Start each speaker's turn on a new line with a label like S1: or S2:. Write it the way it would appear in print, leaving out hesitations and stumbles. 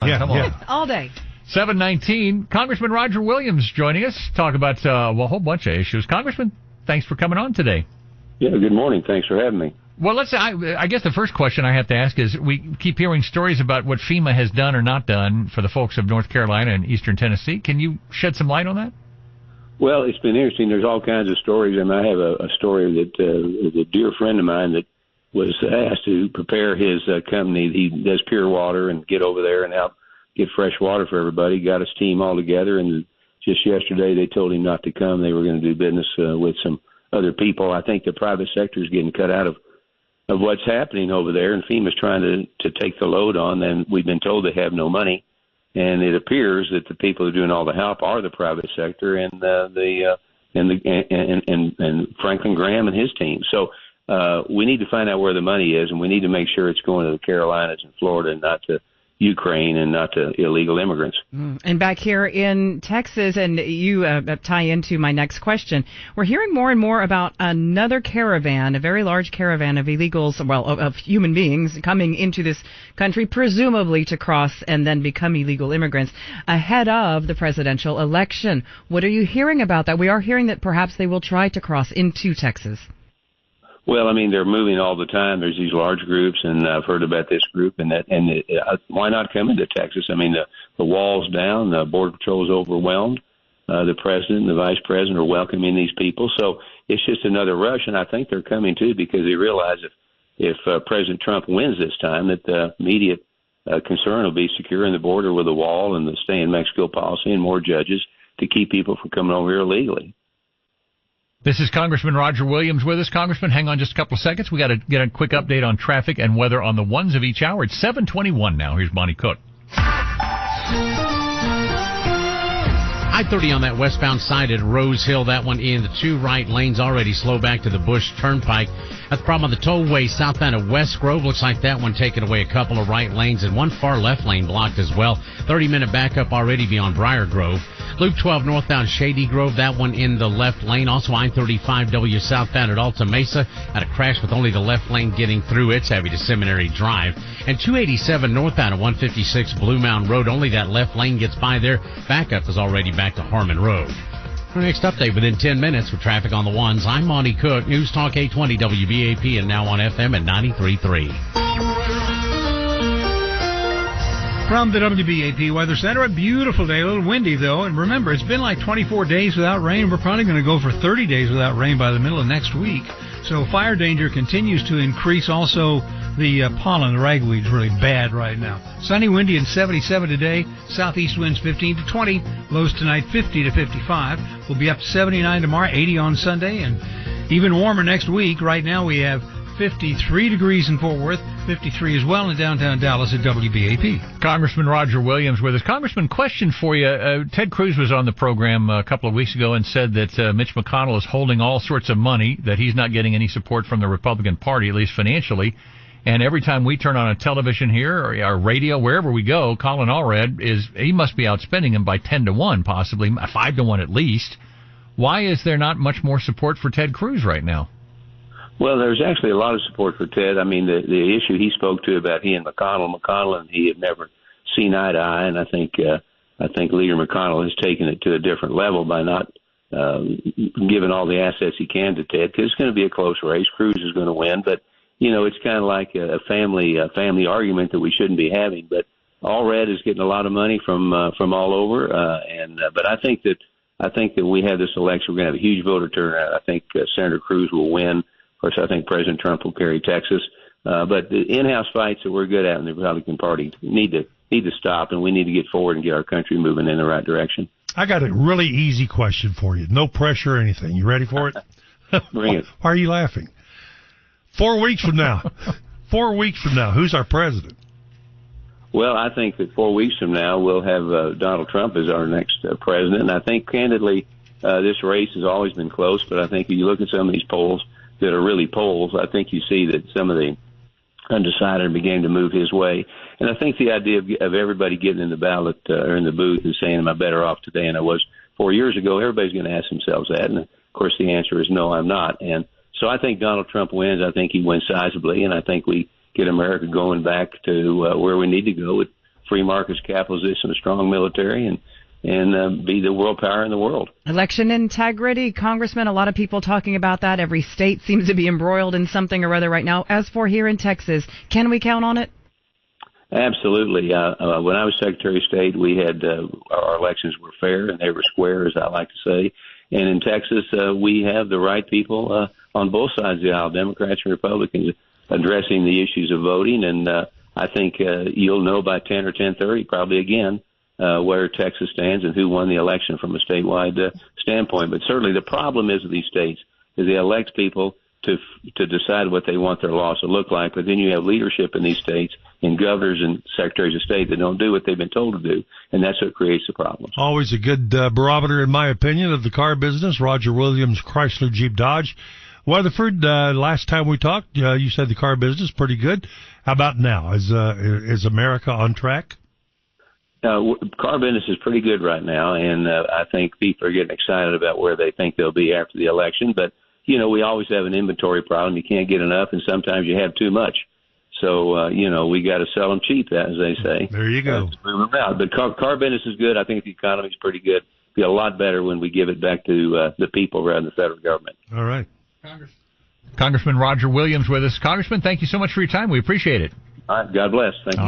S1: Come on.
S2: All day.
S1: 7:19. Congressman Roger Williams joining us. Talk about a whole bunch of issues. Congressman, thanks for coming on today.
S3: Yeah, good morning. Thanks for having me.
S1: Well, I guess the first question I have to ask is, we keep hearing stories about what FEMA has done or not done for the folks of North Carolina and eastern Tennessee. Can you shed some light on that?
S3: Well, it's been interesting. There's all kinds of stories, and I have a story that a dear friend of mine that was asked to prepare his company. He does pure water and get over there and help get fresh water for everybody. Got his team all together, and just yesterday they told him not to come. They were going to do business with some other people. I think the private sector is getting cut out of what's happening over there, and FEMA's trying to take the load on, and we've been told they have no money, and it appears that the people who are doing all the help are the private sector and Franklin Graham and his team. So we need to find out where the money is, and we need to make sure it's going to the Carolinas and Florida and not to Ukraine and not to illegal immigrants.
S2: And back here in Texas, and you tie into my next question, we're hearing more and more about another caravan, a very large caravan of illegals, of human beings coming into this country, presumably to cross and then become illegal immigrants ahead of the presidential election. What are you hearing about that? We are hearing that perhaps they will try to cross into Texas.
S3: Well, I mean, they're moving all the time. There's these large groups, and I've heard about this group, and why not come into Texas? I mean, the wall's down, the Border Patrol is overwhelmed. The president and the vice president are welcoming these people. So it's just another rush, and I think they're coming, too, because they realize if President Trump wins this time, that the immediate concern will be securing the border with a wall and the stay in Mexico policy and more judges to keep people from coming over here illegally.
S1: This is Congressman Roger Williams with us. Congressman, hang on just a couple of seconds. We got to get a quick update on traffic and weather on the ones of each hour. It's 7:21 now. Here's Bonnie Cook.
S4: I-30 on that westbound side at Rose Hill. That one in the two right lanes already slow back to the Bush Turnpike. That's the problem on the tollway southbound of West Grove. Looks like that one taking away a couple of right lanes and one far left lane blocked as well. 30-minute backup already beyond Briar Grove. Loop 12 northbound Shady Grove, that one in the left lane. Also I-35W southbound at Alta Mesa. Had a crash with only the left lane getting through. It's heavy to Seminary Drive. And 287 northbound at 156 Blue Mound Road. Only that left lane gets by there. Backup is already back to Harmon Road. Our next update within 10 minutes with traffic on the ones. I'm Monty Cook, News Talk 820 WBAP, and now on FM at 93.3.
S5: From the WBAP Weather Center, a beautiful day, a little windy though, and remember, it's been like 24 days without rain. We're probably going to go for 30 days without rain by the middle of next week. So fire danger continues to increase. Also, the pollen, the ragweed's really bad right now. Sunny, windy, and 77 today. Southeast winds 15 to 20. Lows tonight 50 to 55. We'll be up to 79 tomorrow, 80 on Sunday, and even warmer next week. Right now we have 53 degrees in Fort Worth, 53 as well in downtown Dallas at WBAP.
S1: Congressman Roger Williams with us. Congressman, question for you. Ted Cruz was on the program a couple of weeks ago and said that Mitch McConnell is holding all sorts of money, that he's not getting any support from the Republican Party, at least financially. And every time we turn on a television here or our radio, wherever we go, Colin Allred he must be outspending him by 10 to 1, possibly 5 to 1 at least. Why is there not much more support for Ted Cruz right now?
S3: Well, there's actually a lot of support for Ted. I mean, the issue he spoke to about he and McConnell and he have never seen eye to eye, and I think Leader McConnell has taken it to a different level by not giving all the assets he can to Ted, because it's going to be a close race. Cruz is going to win, but you know, it's kind of like a family argument that we shouldn't be having. But Allred is getting a lot of money from all over, but I think that we have this election, we're going to have a huge voter turnout. I think Senator Cruz will win. Of course, I think President Trump will carry Texas. But the in-house fights that we're good at in the Republican Party need to stop, and we need to get forward and get our country moving in the right direction.
S6: I got a really easy question for you. No pressure or anything. You ready for it?
S3: Bring it.
S6: Why are you laughing? 4 weeks from now, who's our president?
S3: Well, I think that 4 weeks from now we'll have Donald Trump as our next president. And I think, candidly, this race has always been close. But I think if you look at some of these polls that are really polls, I think you see that some of the undecided are beginning to move his way. And I think the idea of everybody getting in the ballot or in the booth and saying, am I better off today than I was 4 years ago? Everybody's going to ask themselves that. And, of course, the answer is no, I'm not. And so I think Donald Trump wins. I think he wins sizably. And I think we get America going back to where we need to go with free markets, capitalism, a strong military, and be the world power in the world.
S2: Election integrity, Congressman, a lot of people talking about that. Every state seems to be embroiled in something or other right now. As for here in Texas, can we count on it?
S3: Absolutely. When I was Secretary of State, we had our elections were fair and they were square, as I like to say. And in Texas, we have the right people on both sides of the aisle, Democrats and Republicans, addressing the issues of voting. And I think you'll know by 10 or 10:30 probably again where Texas stands and who won the election from a statewide standpoint. But certainly the problem is with these states is they elect people to decide what they want their laws to look like, but then you have leadership in these states and governors and secretaries of state that don't do what they've been told to do, and that's what creates the problems.
S6: Always a good barometer, in my opinion, of the car business. Roger Williams, Chrysler, Jeep, Dodge. Weatherford, last time we talked, you said the car business pretty good. How about now? Is America on track?
S3: Car business is pretty good right now, and I think people are getting excited about where they think they'll be after the election, but we always have an inventory problem. You can't get enough, and sometimes you have too much. So, we got to sell them cheap, as they say.
S6: There you go.
S3: Move them out. But car business is good. I think the economy's pretty good. It'll be a lot better when we give it back to the people rather than the federal government.
S6: All right.
S1: Congressman Roger Williams with us. Congressman, thank you so much for your time. We appreciate it.
S3: All right. God bless. Thank you.